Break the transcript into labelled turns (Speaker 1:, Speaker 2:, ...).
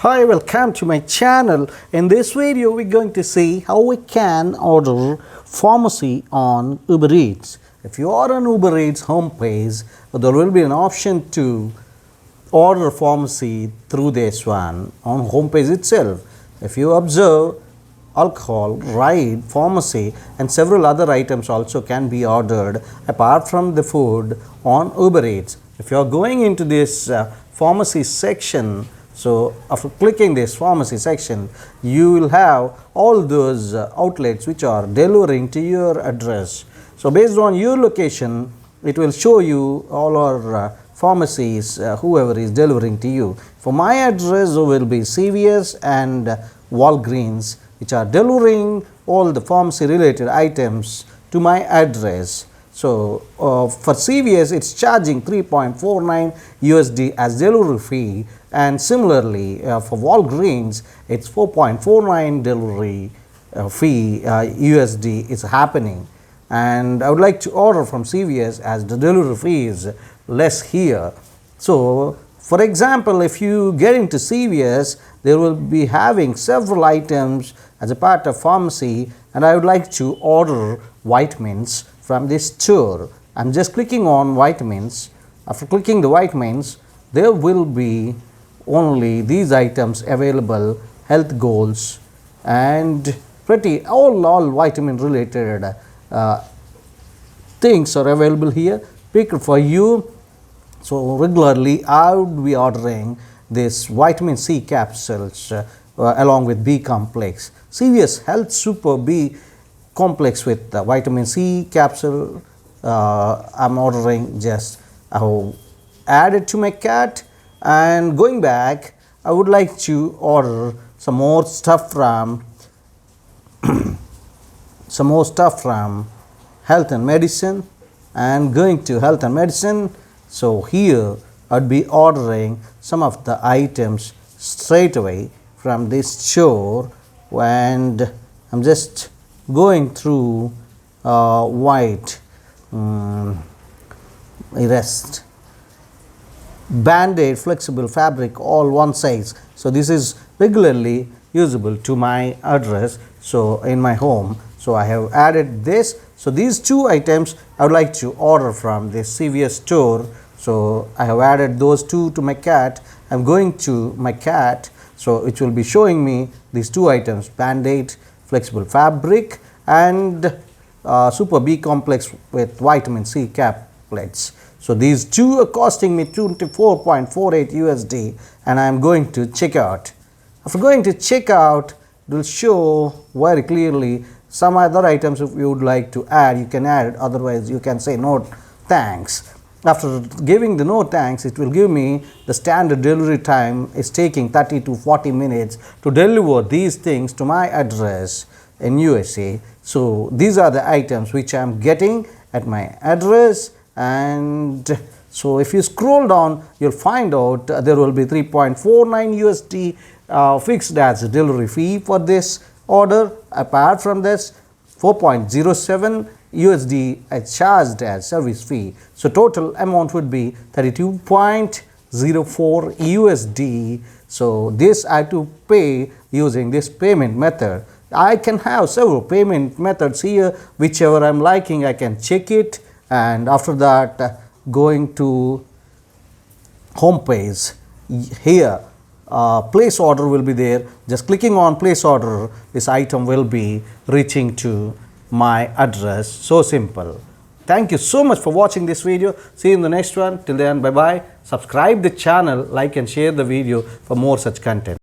Speaker 1: Hi, welcome to my channel. In this video we're going to see how we can order pharmacy on Uber Eats. If you are on Uber Eats homepage, there will be an option to order pharmacy through this one on homepage itself. If you observe, alcohol, ride, pharmacy and several other items also can be ordered apart from the food on Uber Eats. If you are going into this pharmacy section, so after clicking this pharmacy section, you will have all those outlets which are delivering to your address. So based on your location, it will show you all our pharmacies, whoever is delivering to you. For my address, there will be CVS and Walgreens, which are delivering all the pharmacy related items to my address. So for CVS, it's charging 3.49 USD as delivery fee, and similarly for Walgreens, it's 4.49 delivery fee USD is happening. And I would like to order from CVS as the delivery fee is less here. So for example, if you get into CVS, they will be having several items as a part of pharmacy, and I would like to order vitamins from this store. I'm just clicking on vitamins. After clicking the vitamins, there will be only these items available: health goals and pretty all vitamin related things are available here, picked for you. So regularly I would be ordering this vitamin C capsules along with B complex. CVS Health Super B complex with vitamin C capsule. I'm ordering, just I'll add it to my cart. And going back, I would like to order some more stuff from health and medicine, and going to health and medicine. So here I'd be ordering some of the items straight away from this store, and I'm just going through white rest Band-Aid flexible fabric, all one size. So this is regularly usable to my address, so in my home. So I have added this. So these two items I would like to order from this CVS store. So I have added those two to my cart. I'm going to my cart, so it will be showing me these two items: Band-Aid flexible fabric and Super B complex with vitamin C caplets. So these two are costing me 24.48 USD, and I am going to check out. After going to check out, it will show very clearly some other items. If you would like to add, you can add it, otherwise you can say no thanks. After giving the no thanks, it will give me the standard delivery time is taking 30 to 40 minutes to deliver these things to my address in USA. So these are the items which I am getting at my address. And so if you scroll down, you'll find out there will be 3.49 USD fixed as a delivery fee for this order. Apart from this, 4.07 USD is charged as service fee. So total amount would be 32.04 USD. So this I have to pay using this payment method. I can have several payment methods here, whichever I'm liking I can check it. And after that, going to home page, here place order will be there. Just clicking on place order, this item will be reaching to my address. So simple. Thank you so much for watching this video. See you in the next one. Till then, bye bye. Subscribe the channel, like and share the video for more such content.